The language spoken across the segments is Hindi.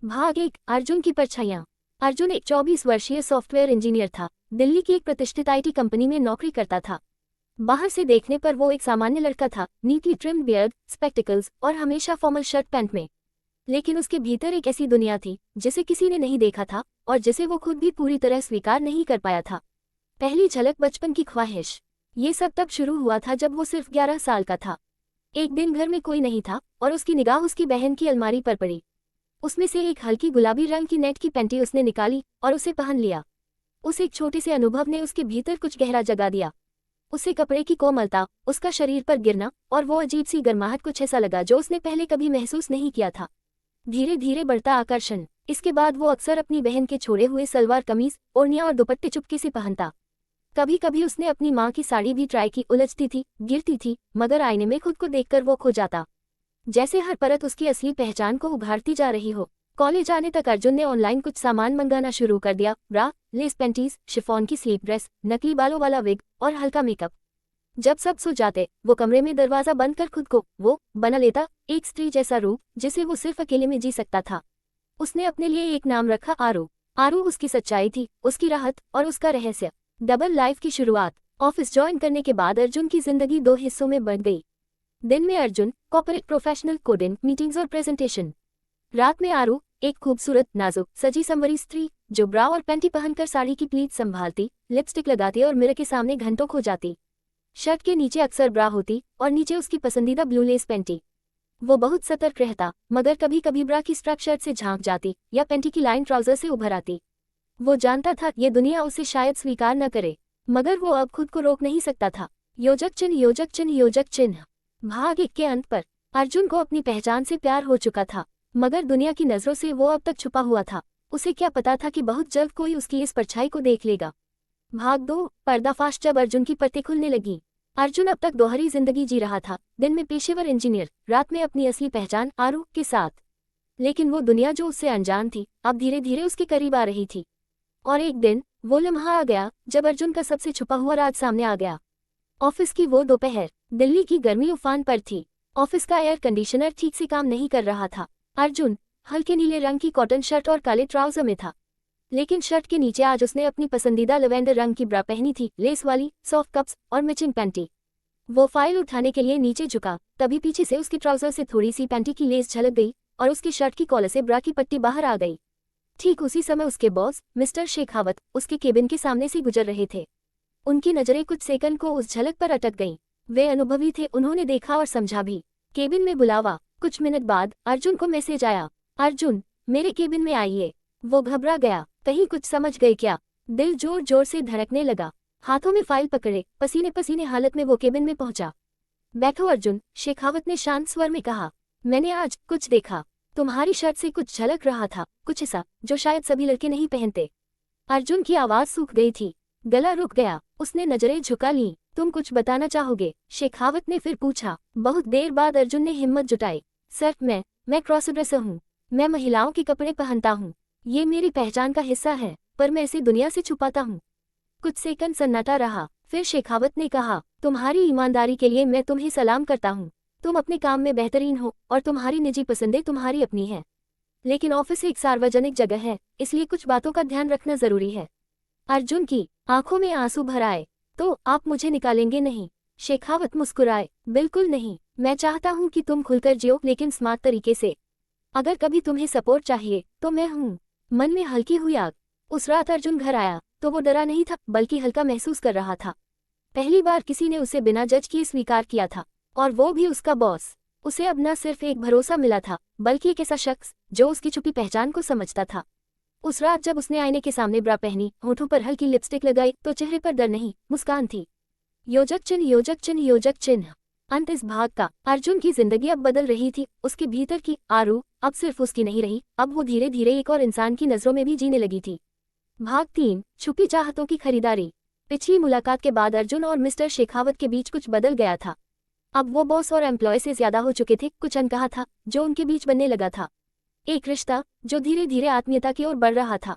भाग एक, अर्जुन की परछाइयां। अर्जुन एक 24 वर्षीय सॉफ्टवेयर इंजीनियर था। दिल्ली की एक प्रतिष्ठित आईटी कंपनी में नौकरी करता था। बाहर से देखने पर वो एक सामान्य लड़का था, नीटली ट्रिम्ड बियर्ड, स्पेक्टिकल्स और हमेशा फॉर्मल शर्ट पैंट में। लेकिन उसके भीतर एक ऐसी दुनिया थी जिसे किसी ने नहीं देखा था और जिसे वो खुद भी पूरी तरह स्वीकार नहीं कर पाया था। पहली झलक, बचपन की ख्वाहिश। ये सब तब शुरू हुआ था जब वो सिर्फ 11 साल का था। एक दिन घर में कोई नहीं था और उसकी निगाह उसकी बहन की अलमारी पर पड़ी। उसमें से एक हल्की गुलाबी रंग की नेट की पैंटी उसने निकाली और उसे पहन लिया। उस एक छोटे से अनुभव ने उसके भीतर कुछ गहरा जगा दिया। उसे कपड़े की कोमलता, उसका शरीर पर गिरना और वो अजीब सी गर्माहट, कुछ ऐसा लगा जो उसने पहले कभी महसूस नहीं किया था। धीरे धीरे बढ़ता आकर्षण। इसके बाद वो अक्सर अपनी बहन के छोड़े हुए सलवार कमीज, ओढ़नियां और दुपट्टे चुपके से पहनता। कभी कभी उसने अपनी माँ की साड़ी भी ट्राई की, उलझती थी, गिरती थी, मगर आईने में खुद को देखकर वो खो जाता, जैसे हर परत उसकी असली पहचान को उभारती जा रही हो। कॉलेज आने तक अर्जुन ने ऑनलाइन कुछ सामान मंगाना शुरू कर दिया, ब्रा, लेस पैंटीज, शिफॉन की स्लीप ड्रेस, नकली बालों वाला विग और हल्का मेकअप। जब सब सो जाते, वो कमरे में दरवाजा बंद कर खुद को वो बना लेता, एक स्त्री जैसा रूप जिसे वो सिर्फ अकेले में जी सकता था। उसने अपने लिए एक नाम रखा, आरू। आरू उसकी सच्चाई थी, उसकी राहत और उसका रहस्य। डबल लाइफ की शुरुआत। ऑफिस ज्वाइन करने के बाद अर्जुन की जिंदगी दो हिस्सों में बढ़ गई। दिन में Arjun, corporate professional, coding, meetings और प्रेजेंटेशन। रात में आरू, एक खूबसूरत, नाजुक, सजी संवरी स्त्री जो ब्रा और पैंटी पहनकर साड़ी की प्लीट संभालती, लिपस्टिक लगाती और मिरर के सामने घंटों खो जाती। शर्ट के नीचे अक्सर ब्रा होती और नीचे उसकी पसंदीदा ब्लू लेस पैंटी। वो बहुत सतर्क रहता, मगर कभी कभी ब्रा की स्ट्रैप शर्ट से झांक जाती या पैंटी की लाइन ट्राउजर से उभर आती। वो जानता था ये दुनिया उसे शायद स्वीकार न करे, मगर वो अब खुद को रोक नहीं सकता था। योजक चिन्ह, योजक चिन्ह, योजक चिन्ह। भाग एक के अंत पर अर्जुन को अपनी पहचान से प्यार हो चुका था, मगर दुनिया की नजरों से वो अब तक छुपा हुआ था। उसे क्या पता था कि बहुत जल्द कोई उसकी इस परछाई को देख लेगा। भाग दो, पर्दाफाश। जब अर्जुन की परतें खुलने लगी। अर्जुन अब तक दोहरी जिंदगी जी रहा था, दिन में पेशेवर इंजीनियर, रात में अपनी असली पहचान आरू के साथ। लेकिन वो दुनिया जो उससे अनजान थी, अब धीरे धीरे उसके करीब आ रही थी। और एक दिन वो लम्हा आ गया जब अर्जुन का सबसे छुपा हुआ राज सामने आ गया। ऑफिस की वो दोपहर। दिल्ली की गर्मी उफान पर थी। ऑफिस का एयर कंडीशनर ठीक से काम नहीं कर रहा था। अर्जुन हल्के नीले रंग की कॉटन शर्ट और काले ट्राउजर में था, लेकिन शर्ट के नीचे आज उसने अपनी पसंदीदा लैवेंडर रंग की ब्रा पहनी थी, लेस वाली, सॉफ्ट कप्स और मैचिंग पैंटी। वो फाइल उठाने के लिए नीचे झुका, तभी पीछे से उसके ट्राउजर से थोड़ी सी पैंटी की लेस झलक गई और उसकी शर्ट की कॉलर से ब्रा की पट्टी बाहर आ गई। ठीक उसी समय उसके बॉस मिस्टर शेखावत उसके केबिन के सामने से गुजर रहे थे। उनकी नजरें कुछ सेकंड को उस झलक पर अटक गईं। वे अनुभवी थे, उन्होंने देखा और समझा भी। केबिन में बुलावा। कुछ मिनट बाद अर्जुन को मैसेज आया, अर्जुन मेरे केबिन में आइए। वो घबरा गया, कहीं कुछ समझ गए क्या। दिल जोर जोर से धड़कने लगा। हाथों में फाइल पकड़े, पसीने पसीने हालत में वो केबिन में पहुंचा। बैठो अर्जुन, शेखावत ने शांत स्वर में कहा। मैंने आज कुछ देखा। तुम्हारी शर्ट से कुछ झलक रहा था, कुछ ऐसा जो शायद सभी लड़के नहीं पहनते। अर्जुन की आवाज सूख गई थी, गला रुक गया। उसने नजरें झुका लीं। तुम कुछ बताना चाहोगे? शेखावत ने फिर पूछा। बहुत देर बाद अर्जुन ने हिम्मत जुटाई। सर, मैं क्रॉस ड्रेसर हूँ। मैं महिलाओं के कपड़े पहनता हूँ। ये मेरी पहचान का हिस्सा है, पर मैं इसे दुनिया से छुपाता हूँ। कुछ सेकंड सन्नाटा रहा, फिर शेखावत ने कहा, तुम्हारी ईमानदारी के लिए मैं तुम्हें सलाम करता हूँ। तुम अपने काम में बेहतरीन हो और तुम्हारी निजी पसंदें तुम्हारी अपनी हैं। लेकिन ऑफिस एक सार्वजनिक जगह है, इसलिए कुछ बातों का ध्यान रखना जरूरी है। अर्जुन की आंखों में आंसू भर आए। तो आप मुझे निकालेंगे नहीं? शेखावत मुस्कुराए। बिल्कुल नहीं, मैं चाहता हूँ कि तुम खुलकर जियो, लेकिन स्मार्ट तरीके से। अगर कभी तुम्हें सपोर्ट चाहिए तो मैं हूँ। मन में हल्की हुई आग। उस रात अर्जुन घर आया तो वो डरा नहीं था, बल्कि हल्का महसूस कर रहा था। पहली बार किसी ने उसे बिना जज किए स्वीकार किया था, और वो भी उसका बॉस। उसे अब न सिर्फ एक भरोसा मिला था, बल्कि एक ऐसा शख्स जो उसकी छुपी पहचान को समझता था। उस रात जब उसने आईने के सामने ब्रा पहनी, होठों पर हल्की लिपस्टिक लगाई, तो चेहरे पर डर नहीं, मुस्कान थी। योजक चिन्ह, योजक चिन्ह, योजक चिन्ह। अंत इस भाग का। अर्जुन की जिंदगी अब बदल रही थी। उसके भीतर की आरू अब सिर्फ उसकी नहीं रही, अब वो धीरे धीरे एक और इंसान की नजरों में भी जीने लगी थी। भाग 3, छुपी चाहतों की खरीदारी। पिछली मुलाकात के बाद अर्जुन और मिस्टर शेखावत के बीच कुछ बदल गया था। अब वो बॉस और एम्प्लॉय से ज्यादा हो चुके थे। कुछ अनकहा था जो उनके बीच बनने लगा था, एक रिश्ता जो धीरे धीरे आत्मीयता की ओर बढ़ रहा था।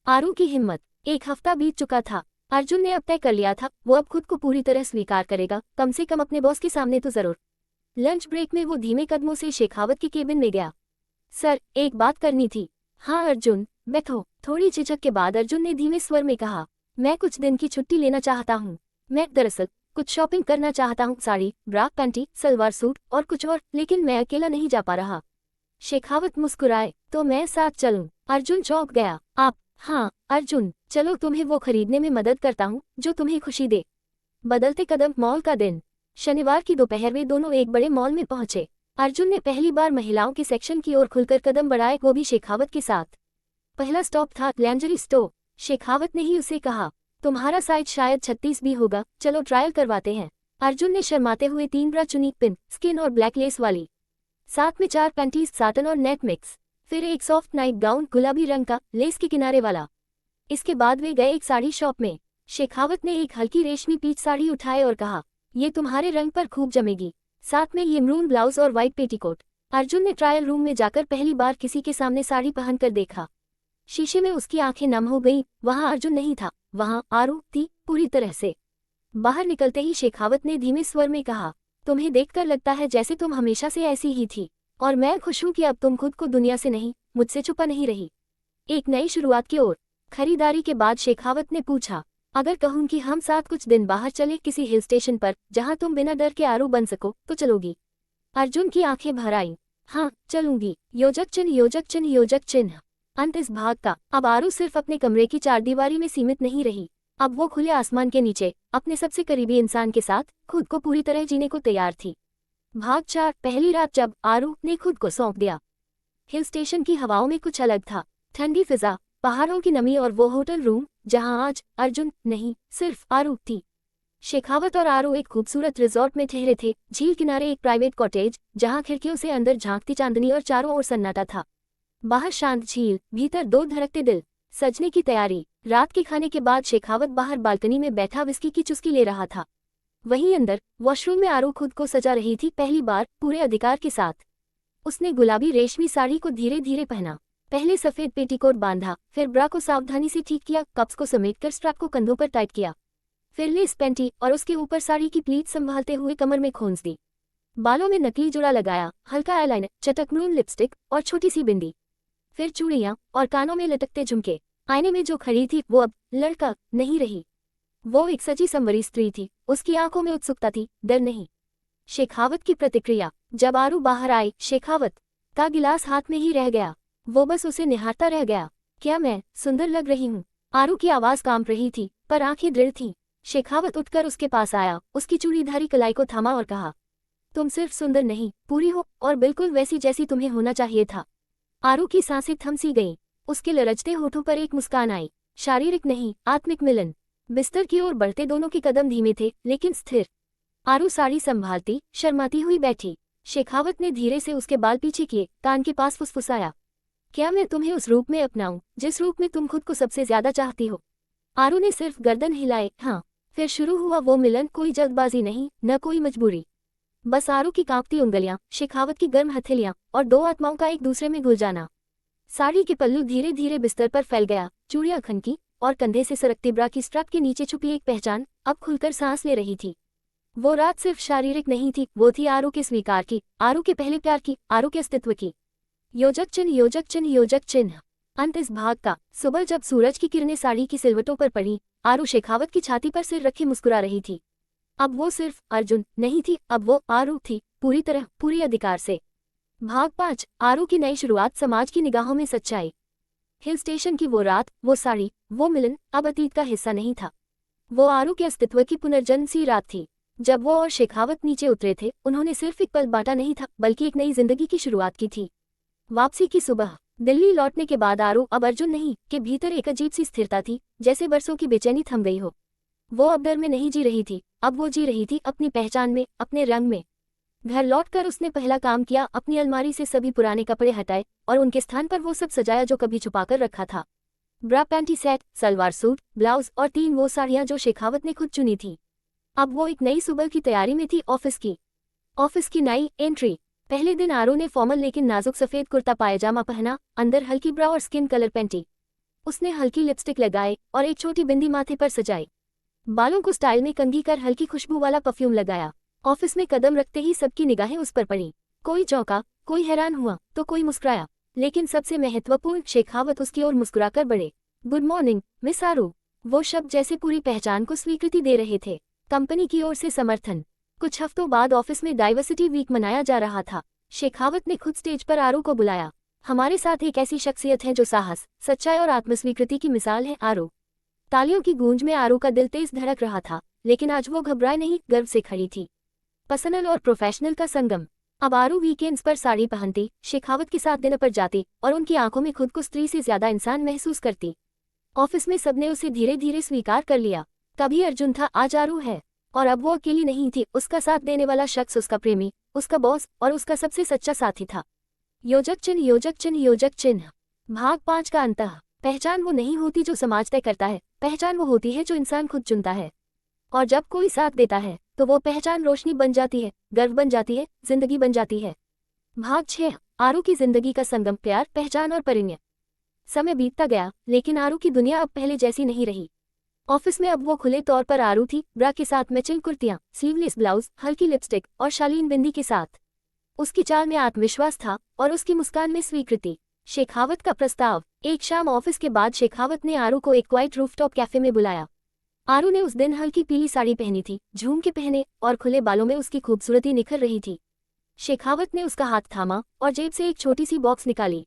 आरू की हिम्मत। एक हफ्ता बीत चुका था। अर्जुन ने अब तय कर लिया था, वो अब खुद को पूरी तरह स्वीकार करेगा, कम से कम अपने बॉस के सामने तो जरूर। लंच ब्रेक में वो धीमे कदमों से शेखावत के केबिन में गया। सर, एक बात करनी थी। हाँ अर्जुन, बैठो। थोड़ी झिझक के बाद अर्जुन ने धीमे स्वर में कहा, मैं कुछ दिन की छुट्टी लेना चाहता हूँ। मैं दरअसल कुछ शॉपिंग करना चाहता हूँ, साड़ी, ब्रा, पैंटी, सलवार सूट और कुछ और, लेकिन मैं अकेला नहीं जा पा रहा। शेखावत मुस्कुराए, तो मैं साथ चलूं? अर्जुन चौंक गया। आप? हाँ अर्जुन, चलो तुम्हें वो खरीदने में मदद करता हूँ जो तुम्हें खुशी दे। बदलते कदम। मॉल का दिन। शनिवार की दोपहर वे दोनों एक बड़े मॉल में पहुंचे। अर्जुन ने पहली बार महिलाओं के सेक्शन की ओर खुलकर कदम बढ़ाए, वो भी शेखावत के साथ। पहला स्टॉप था लैंजरी स्टोर। शेखावत ने ही उसे कहा, तुम्हारा साइज शायद 36 भी होगा, चलो ट्रायल करवाते हैं। अर्जुन ने शर्माते हुए 3 ब्रा चुनी, पिन, स्किन और ब्लैक लेस वाली। साथ में 4 पैंटीज, साटन और नेट मिक्स। फिर एक सॉफ्ट नाइट गाउन, गुलाबी रंग का, लेस के किनारे वाला। इसके बाद वे गए एक साड़ी शॉप में। शेखावत ने एक हल्की रेशमी पीच साड़ी उठाए और कहा, ये तुम्हारे रंग पर खूब जमेगी। साथ में ये मरून ब्लाउज और व्हाइट पेटीकोट। अर्जुन ने ट्रायल रूम में जाकर पहली बार किसी के सामने साड़ी पहनकर देखा। शीशे में उसकी आंखें नम हो गईं। वहां अर्जुन नहीं था, वहां आरू थी, पूरी तरह से। बाहर निकलते ही शेखावत ने धीमे स्वर में कहा, तुम्हें देखकर लगता है जैसे तुम हमेशा से ऐसी ही थी, और मैं खुश हूं कि अब तुम खुद को दुनिया से नहीं, मुझसे छुपा नहीं रही। एक नई शुरुआत की ओर। खरीदारी के बाद शेखावत ने पूछा, अगर कहूं कि हम साथ कुछ दिन बाहर चले, किसी हिल स्टेशन पर जहां तुम बिना डर के आरू बन सको, तो चलोगी? अर्जुन की आंखें भर आईं। हाँ चलूंगी। योजक चिन्ह, योजक चिन्ह, योजक चिन्ह। अंत इस भाग का। अब आरू सिर्फ अपने कमरे की चारदीवारी में सीमित नहीं रही। अब वो खुले आसमान के नीचे अपने सबसे करीबी इंसान के साथ खुद को पूरी तरह जीने को तैयार थी। भाग 4। पहली रात जब आरू ने खुद को सौंप दिया। हिल स्टेशन की हवाओं में कुछ अलग था। ठंडी फिजा, पहाड़ों की नमी और वो होटल रूम जहां आज अर्जुन नहीं, सिर्फ आरू थी। शेखावत और आरू एक खूबसूरत रिजॉर्ट में ठहरे थे, झील किनारे एक प्राइवेट कॉटेज जहां खिड़कियों से अंदर झांकती चांदनी और चारों ओर सन्नाटा था। बाहर शांत झील, भीतर 2 धड़कते दिल। सजने की तैयारी। रात के खाने के बाद शेखावत बाहर बालकनी में बैठा विस्की की चुस्की ले रहा था। वहीं अंदर वॉशरूम में आरू खुद को सजा रही थी, पहली बार पूरे अधिकार के साथ। उसने गुलाबी रेशमी साड़ी को धीरे धीरे पहना। पहले सफेद पेटीकोट बांधा, फिर ब्रा को सावधानी से ठीक किया, कप्स को समेटकर स्ट्रैप को कंधों पर टाइट किया, फिर लेस पैंटी और उसके ऊपर साड़ी की प्लीट संभालते हुए कमर में खोंस दी। बालों में नकली जुड़ा लगाया, हल्का आईलाइनर, चटक मरून लिपस्टिक और छोटी सी बिंदी। फिर चूड़ियां और कानों में लटकते झुमके। आईने में जो खड़ी थी वो अब लड़का नहीं रही। वो एक सजी संवरी स्त्री थी। उसकी आंखों में उत्सुकता थी, डर नहीं। शेखावत की प्रतिक्रिया। जब आरू बाहर आई, शेखावत का गिलास हाथ में ही रह गया। वो बस उसे निहारता रह गया। क्या मैं सुंदर लग रही हूँ? आरू की आवाज कांप रही थी, पर आंखें दृढ़ थीं। शेखावत उठकर उसके पास आया, उसकी चूड़ीधारी कलाई को थामा और कहा, तुम सिर्फ सुंदर नहीं, पूरी हो, और बिल्कुल वैसी जैसी तुम्हें होना चाहिए था। आरू की सांसें थम सी गईं। उसके लरजते होठों पर एक मुस्कान आई। शारीरिक नहीं, आत्मिक मिलन। बिस्तर की ओर बढ़ते दोनों के कदम धीमे थे, लेकिन स्थिर। आरू साड़ी संभालती, शर्माती हुई बैठी। शेखावत ने धीरे से उसके बाल पीछे किए, कान के पास फुसफुसाया, क्या मैं तुम्हें उस रूप में अपनाऊं जिस रूप में तुम खुद को सबसे ज्यादा चाहती हो? आरू ने सिर्फ गर्दन हिलाए, हाँ। फिर शुरू हुआ वो मिलन, कोई जल्दबाजी नहीं, न कोई मजबूरी। बस आरू की कांपती उंगलियां, शेखावत की गर्म हथेलियां, और 2 आत्माओं का एक दूसरे में घुल जाना। साड़ी के पल्लू धीरे धीरे बिस्तर पर फैल गया, चूड़ियां खनकी, और कंधे से सरकती ब्रा की स्ट्रैप के नीचे छुपी एक पहचान अब खुलकर सांस ले रही थी। वो रात सिर्फ शारीरिक नहीं थी, वो थी आरू के स्वीकार की, आरू के पहले प्यार की, आरू के अस्तित्व की। योजक चिन्ह, योजक चिन्ह, योजक चिन्ह। अंत इस भाग का। सुबह जब सूरज की किरणें साड़ी की सिलवटों पर पड़ी, आरू शेखावत की छाती पर सिर रखे मुस्कुरा रही थी। अब वो सिर्फ अर्जुन नहीं थी, अब वो आरू थी, पूरी तरह, पूरी अधिकार से। भाग 5। आरू की नई शुरुआत, समाज की निगाहों में सच्चाई। हिल स्टेशन की वो रात, वो साड़ी, वो मिलन अब अतीत का हिस्सा नहीं था। वो आरू के अस्तित्व की पुनर्जन्म सी रात थी। जब वो और शेखावत नीचे उतरे थे, उन्होंने सिर्फ एक पल बांटा नहीं था, बल्कि एक नई जिंदगी की शुरुआत की थी। वापसी की सुबह। दिल्ली लौटने के बाद आरू अब अर्जुन नहीं के भीतर एक अजीब सी स्थिरता थी, जैसे बरसों की बेचैनी थम गई हो। वो अब डर में नहीं जी रही थी, अब वो जी रही थी अपनी पहचान में, अपने रंग में। घर लौटकर उसने पहला काम किया, अपनी अलमारी से सभी पुराने कपड़े हटाए और उनके स्थान पर वो सब सजाया जो कभी छुपाकर रखा था। Bra, panty set, salwar suit, blouse और 3 वो साड़ियां जो शेखावत ने खुद चुनी थी। अब वो एक नई सुबह की तैयारी में थी, ऑफिस की नई एंट्री। पहले दिन आरू ने फॉर्मल लेकिन नाजुक सफेद कुर्ता पायजामा पहना, अंदर हल्की ब्रा और स्किन कलर पैंटी। उसने हल्की लिपस्टिक लगाए और एक छोटी बिंदी माथे पर सजाई। बालों को स्टाइल में कंघी कर हल्की खुशबू वाला परफ्यूम लगाया। ऑफिस में कदम रखते ही सबकी निगाहें उस पर पड़ी। कोई चौंका, कोई हैरान हुआ, तो कोई मुस्कुराया। लेकिन सबसे महत्वपूर्ण, शेखावत उसकी ओर मुस्कुराकर बढ़े। गुड मॉर्निंग मिस आरू। वो शब्द जैसे पूरी पहचान को स्वीकृति दे रहे थे। कंपनी की ओर से समर्थन। कुछ हफ्तों बाद ऑफिस में डाइवर्सिटी वीक मनाया जा रहा था। शेखावत ने खुद स्टेज पर आरू को बुलाया। हमारे साथ एक ऐसी शख्सियत है जो साहस, सच्चाई और आत्मस्वीकृति की मिसाल है, आरू। तालियों की गूंज में आरू का दिल तेज धड़क रहा था, लेकिन आज वो घबराए नहीं, गर्व से खड़ी थी। पर्सनल और प्रोफेशनल का संगम। अब आरू वीकेंड्स पर साड़ी पहनती, शेखावत के साथ डिनर पर जाती और उनकी आंखों में खुद को स्त्री से ज्यादा इंसान महसूस करती। ऑफिस में सबने उसे धीरे धीरे स्वीकार कर लिया। कभी अर्जुन था, आज आरू है। और अब वो अकेली नहीं थी, उसका साथ देने वाला शख्स, उसका प्रेमी, उसका बॉस और उसका सबसे सच्चा साथी था। योजक चिन्ह, योजक चिन्ह, योजक चिन्ह। भाग 5 का अंतः। पहचान वो नहीं होती जो समाज तय करता है, पहचान वो होती है जो इंसान खुद चुनता है। और जब कोई साथ देता है तो वो पहचान रोशनी बन जाती है, गर्व बन जाती है, जिंदगी बन जाती है। भाग 6। आरू की जिंदगी का संगम, प्यार, पहचान और परिणय। समय बीतता गया, लेकिन आरू की दुनिया अब पहले जैसी नहीं रही। ऑफिस में अब वो खुले तौर पर आरू थी, ब्रा के साथ मैचिंग कुर्तियां, स्लीवलेस ब्लाउज, हल्की लिपस्टिक और शालीन बिंदी के साथ। उसकी चाल में आत्मविश्वास था और उसकी मुस्कान में स्वीकृति। शेखावत का प्रस्ताव। एक शाम ऑफिस के बाद शेखावत ने आरू को एक क्वाइट रूफटॉप कैफे में बुलाया। आरू ने उस दिन हल्की पीली साड़ी पहनी थी, झुमके पहने और खुले बालों में उसकी खूबसूरती निखर रही थी। शेखावत ने उसका हाथ थामा और जेब से एक छोटी सी बॉक्स निकाली।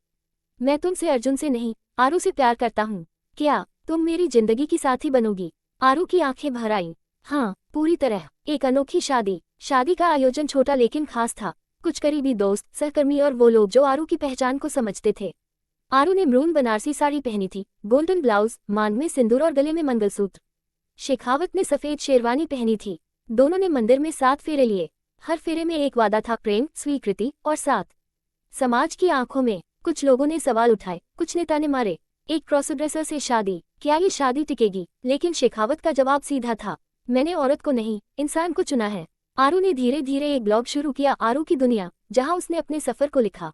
मैं तुमसे, अर्जुन से नहीं, आरू से प्यार करता हूँ। क्या तुम मेरी जिंदगी की साथी बनोगी? आरू की आंखें भर आईं। हाँ, पूरी तरह। एक अनोखी शादी। शादी का आयोजन छोटा लेकिन खास था। कुछ करीबी दोस्त, सहकर्मी और वो लोग जो आरू की पहचान को समझते थे। आरू ने मरून बनारसी साड़ी पहनी थी, गोल्डन ब्लाउज, मांग में सिंदूर और गले में मंगलसूत्र। शेखावत ने सफेद शेरवानी पहनी थी। दोनों ने मंदिर में 7 फेरे लिए। हर फेरे में एक वादा था, प्रेम, स्वीकृति और साथ। समाज की आंखों में कुछ लोगों ने सवाल उठाए, कुछ ने ताने मारे। एक क्रॉसड्रेसर से शादी, क्या ये शादी टिकेगी? लेकिन शेखावत का जवाब सीधा था, मैंने औरत को नहीं, इंसान को चुना है। आरू ने धीरे धीरे एक ब्लॉग शुरू किया, आरू की दुनिया, जहां उसने अपने सफर को लिखा।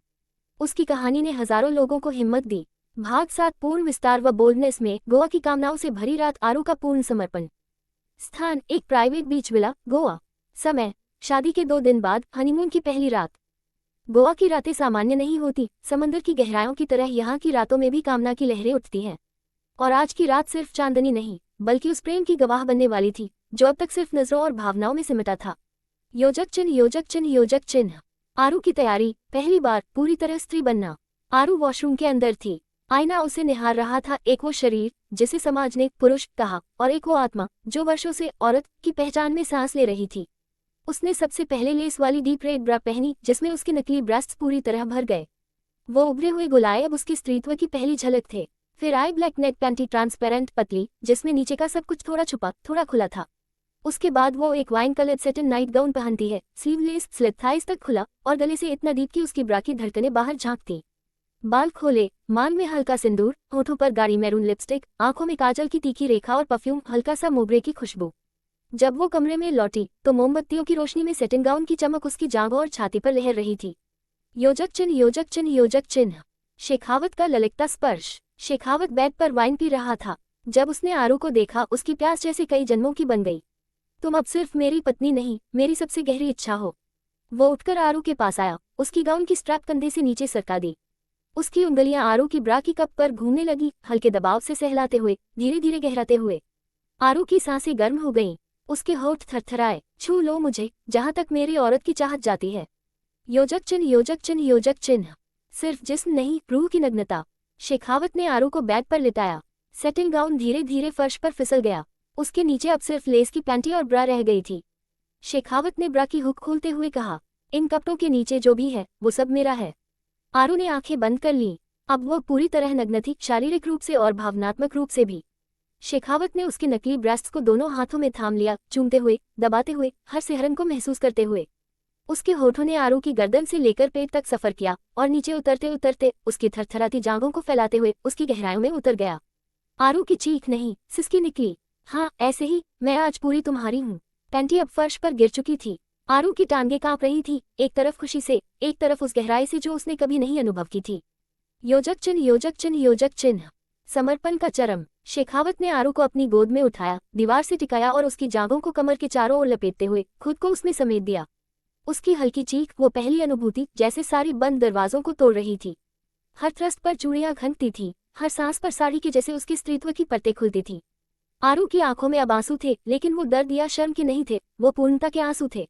उसकी कहानी ने हजारों लोगों को हिम्मत दी। भाग 7। पूर्ण विस्तार व बोल्डनेस में गोवा की कामनाओं से भरी रात, आरू का पूर्ण समर्पण। स्थान, एक प्राइवेट बीच विला, गोवा। समय, शादी के 2 दिन बाद, हनीमून की पहली रात। गोवा की रातें सामान्य नहीं होती, समंदर की गहराइयों की तरह यहाँ की रातों में भी कामना की लहरें उठती हैं। और आज की रात सिर्फ चांदनी नहीं, बल्कि उस प्रेम की गवाह बनने वाली थी जो अब तक सिर्फ नजरों और भावनाओं में सिमटा था। योजक चिन्ह, योजक चिन्ह, योजक चिन्ह। आरू की तैयारी, पहली बार पूरी तरह स्त्री बनना। आरू वॉशरूम के अंदर थी। आईना उसे निहार रहा था, एक वो शरीर जिसे समाज ने पुरुष कहा, और एक वो आत्मा जो वर्षों से औरत की पहचान में सांस ले रही थी। उसने सबसे पहले लेस वाली डीप रेड ब्रा पहनी, जिसमें उसके नकली ब्रेस्ट्स पूरी तरह भर गए। वो उभरे हुए गोलाए अब उसके स्त्रीत्व की पहली झलक थे। फिर आई ब्लैक नेक पैंटी, ट्रांसपेरेंट, पतली, जिसमें नीचे का सब कुछ थोड़ा छुपा, थोड़ा खुला था। उसके बाद वो एक wine coloured satin night gown पहनती है, स्लीवलेस, स्लिट थाइस तक खुला और गले से इतना डीप कि उसकी ब्रा की धड़कनें बाहर झांकती। बाल खोले, मान में हल्का सिंदूर, होठों पर गाढ़ी मैरून लिपस्टिक, आंखों में काजल की तीखी रेखा और परफ्यूम, हल्का सा मोगरे की खुशबू। जब वो कमरे में लौटी तो मोमबत्तियों की रोशनी में सेटिन गाउन की चमक उसकी जांघों और छाती पर लहर रही थी। योजक चिन्ह, योजक चिन्ह, योजक चिन्ह। शेखावत का ललकता स्पर्श। शेखावत बेड पर वाइन पी रहा था। जब उसने आरू को देखा, उसकी प्यास जैसे कई जन्मों की बन गई। तुम अब सिर्फ मेरी पत्नी नहीं, मेरी सबसे गहरी इच्छा हो। वो उठकर आरू के पास आया, उसकी गाउन की स्ट्रैप कंधे से नीचे सरका दी। उसकी उंगलियां आरू की ब्रा की कप पर घूमने लगी, हल्के दबाव से सहलाते हुए, धीरे धीरे गहराते हुए। आरू की सांसें गर्म हो गईं, उसके होठ थरथराए। छू लो मुझे, जहां तक मेरी औरत की चाहत जाती है। योजक चिन्ह, योजक चिन्ह, योजक चिन्ह। सिर्फ जिस्म नहीं, रूह की नग्नता। शेखावत ने आरू को बेड पर लिटाया। सेटिन गाउन धीरे धीरे फर्श पर फिसल गया। उसके नीचे अब सिर्फ लेस की पैंटी और ब्रा रह गई थी। शेखावत ने ब्रा की हुक खोलते हुए कहा, इन कपड़ों के नीचे जो भी है वो सब मेरा है। आरू ने आंखें बंद कर लीं। अब वो पूरी तरह नग्न थी, शारीरिक रूप से और भावनात्मक रूप से भी। शेखावत ने उसके नकली ब्रेस्ट्स को दोनों हाथों में थाम लिया, चूमते हुए, दबाते हुए, हर सिहरन को महसूस करते हुए। उसके होठों ने आरू की गर्दन से लेकर पेट तक सफर किया और नीचे उतरते उतरते उसकी थरथराती जांघों को फैलाते हुए उसकी गहराइयों में उतर गया। आरू की चीख नहीं, सिसकी निकली। हाँ, ऐसे ही, मैं आज पूरी तुम्हारी हूँ। पैंटी अब फर्श पर गिर चुकी थी। आरू की टांगें कांप रही थी, एक तरफ खुशी से, एक तरफ उस गहराई से जो उसने कभी नहीं अनुभव की थी। योजक चिन्ह, योजक चिन्ह, योजक चिन्ह। समर्पण का चरम। शेखावत ने आरू को अपनी गोद में उठाया, दीवार से टिकाया और उसकी जांघों को कमर के चारों ओर लपेटते हुए खुद को उसमें समेट दिया। उसकी हल्की चीख, वो पहली अनुभूति, जैसे सारी बंद दरवाजों को तोड़ रही थी। हर थ्रस्ट पर चूड़ियां खनकती थी, हर सांस पर साड़ी के जैसे उसके स्त्रीत्व की परतें खुलती थी। आरू की आंखों में अब आंसू थे, लेकिन वो दर्द या शर्म के नहीं थे, वो पूर्णता के आंसू थे।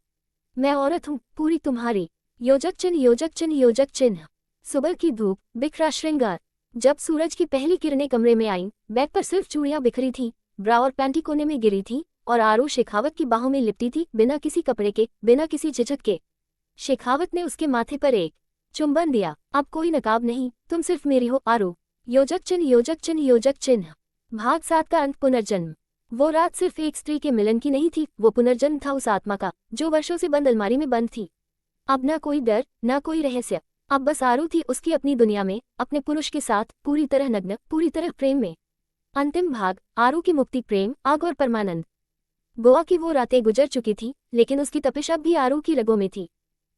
मैं औरत हूँ, पूरी तुम्हारी। योजक चिन्ह योजक चिन्ह योजक चिन्ह। सुबह की धूप, बिखरा श्रृंगार। जब सूरज की पहली किरणें कमरे में आईं, बेड पर सिर्फ चूड़ियां बिखरी थीं, ब्रा और पैंटी कोने में गिरी थी, और आरू शेखावत की बाहों में लिपटी थी, बिना किसी कपड़े के, बिना किसी झिझक के। शेखावत ने उसके माथे पर एक चुंबन दिया। अब कोई नकाब नहीं, तुम सिर्फ मेरी हो आरू। योजक चिन्ह योजक चिन्ह योजक चिन्ह। भाग 7 का अंत, पुनर्जन्म। वो रात सिर्फ एक स्त्री के मिलन की नहीं थी, वो पुनर्जन्म था उस आत्मा का, जो वर्षों से बंद अलमारी में बंद थी। अब ना कोई डर, ना कोई रहस्य, अब बस आरू थी उसकी अपनी दुनिया में, अपने पुरुष के साथ, पूरी तरह नग्न, पूरी तरह प्रेम में। अंतिम भाग, आरू की मुक्ति, प्रेम, आग और परमानंद। गोवा की वो रातें गुजर चुकी थी, लेकिन उसकी तपिश अब भी आरू की रगों में थी।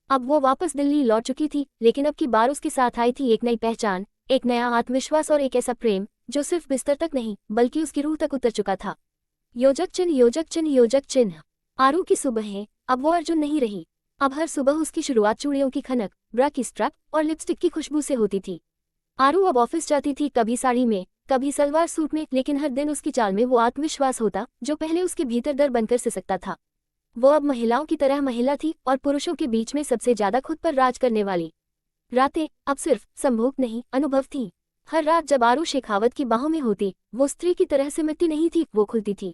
अब वो वापस दिल्ली लौट चुकी थी, लेकिन अब की बार उसके साथ आई थी एक नई पहचान, एक नया आत्मविश्वास और एक ऐसा प्रेम जो सिर्फ बिस्तर तक नहीं, बल्कि उसकी रूह तक उतर चुका था। योजक चिन्ह योजक चिन्ह योजक चिन्ह। आरू की सुबहें, अब वो अर्जुन नहीं रही। अब हर सुबह उसकी शुरुआत चूड़ियों की खनक, ब्रा की स्ट्रैप और लिपस्टिक की खुशबू से होती थी। आरू अब ऑफिस जाती थी, कभी साड़ी में, कभी सलवार सूट में, लेकिन हर दिन उसकी चाल में वो आत्मविश्वास होता जो पहले उसके भीतर डर बनकर सिसकता था। वो अब महिलाओं की तरह महिला थी, और पुरुषों के बीच में सबसे ज्यादा खुद पर राज करने वाली। रातें अब सिर्फ संभोग नहीं, अनुभव थीं। हर रात जब आरू शेखावत की बाहों में होती, वो स्त्री की तरह सिमटती नहीं थी, वो खुलती थी।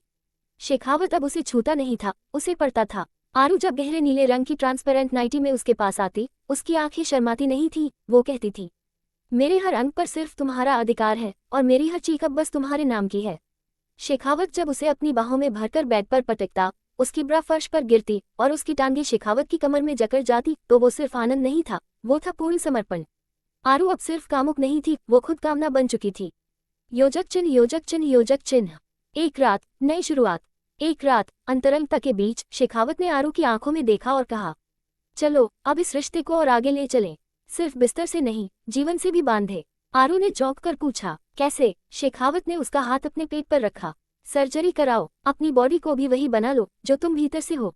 शेखावत अब उसे छूता नहीं था, उसे पड़ता था। आरू जब गहरे नीले रंग की ट्रांसपेरेंट नाइटी में उसके पास आती, उसकी आंखें शर्माती नहीं थी, वो कहती थी, मेरे हर अंग पर सिर्फ तुम्हारा अधिकार है, और मेरी हर चीख अब बस तुम्हारे नाम की है। शेखावत जब उसे अपनी बाहों में भरकर बेड पर पटकता, उसकी ब्रा फर्श पर गिरती और उसकी टांगें शेखावत की कमर में जकड़ जाती, तो वो सिर्फ आनंद नहीं था, वो था पूर्ण समर्पण। आरू अब सिर्फ कामुक नहीं थी, वो खुद कामना बन चुकी थी। योजक चिन्ह योजक चिन्ह योजक चिन्ह। एक रात, नई शुरुआत। एक रात, अंतरंगता के बीच, शेखावत ने आरू की आंखों में देखा और कहा, चलो अब इस रिश्ते को और आगे ले चलें, सिर्फ बिस्तर से नहीं, जीवन से भी बांधे। आरू ने चौंक कर पूछा, कैसे? शेखावत ने उसका हाथ अपने पेट पर रखा। सर्जरी कराओ, अपनी बॉडी को भी वही बना लो जो तुम भीतर से हो,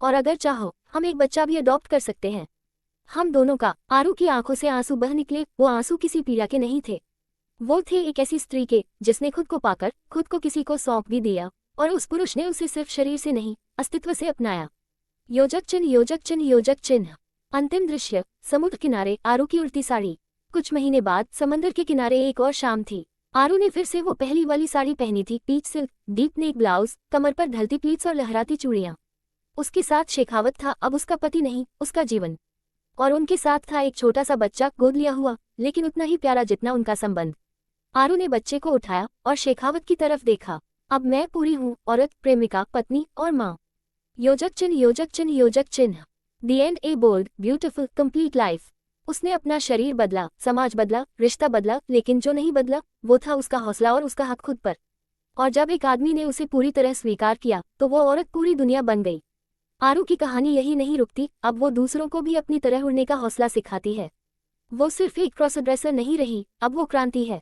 और अगर चाहो हम एक बच्चा भी अडॉप्ट कर सकते हैं, हम दोनों का। आरू की आंखों से आंसू बह निकले, वो आंसू किसी पीड़ा के नहीं थे, वो थे एक ऐसी स्त्री के जिसने खुद को पाकर खुद को किसी को सौंप भी दिया, और उस पुरुष ने उसे सिर्फ शरीर से नहीं, अस्तित्व से अपनाया। योजक चिन्ह योजक चिन्ह योजक चिन्ह। अंतिम दृश्य, समुद्र किनारे, आरू की उड़ती साड़ी। कुछ महीने बाद समंदर के किनारे एक और शाम थी। आरू ने फिर से वो पहली वाली साड़ी पहनी थी, peach silk, deep neck blouse, कमर पर ढलती प्लीट्स और लहराती चूड़ियां। उसके साथ शेखावत था, अब उसका पति नहीं, उसका जीवन। और उनके साथ था एक छोटा सा बच्चा, गोद लिया हुआ, लेकिन उतना ही प्यारा जितना उनका संबंध। आरू ने बच्चे को उठाया और शेखावत की तरफ देखा। अब मैं पूरी हूँ, औरत, प्रेमिका, पत्नी और माँ। योजक चिन्ह योजक चिन्ह योजक चिन्ह। The end, a bold, beautiful, complete life. उसने अपना शरीर बदला, समाज बदला, रिश्ता बदला, लेकिन जो नहीं बदला वो था उसका हौसला और उसका हक खुद पर। और जब एक आदमी ने उसे पूरी तरह स्वीकार किया, तो वो औरत पूरी दुनिया बन गई। आरू की कहानी यही नहीं रुकती, अब वो दूसरों को भी अपनी तरह उड़ने का हौसला सिखाती है। वो सिर्फ एक क्रॉस ड्रेसर नहीं रही, अब वो क्रांति है।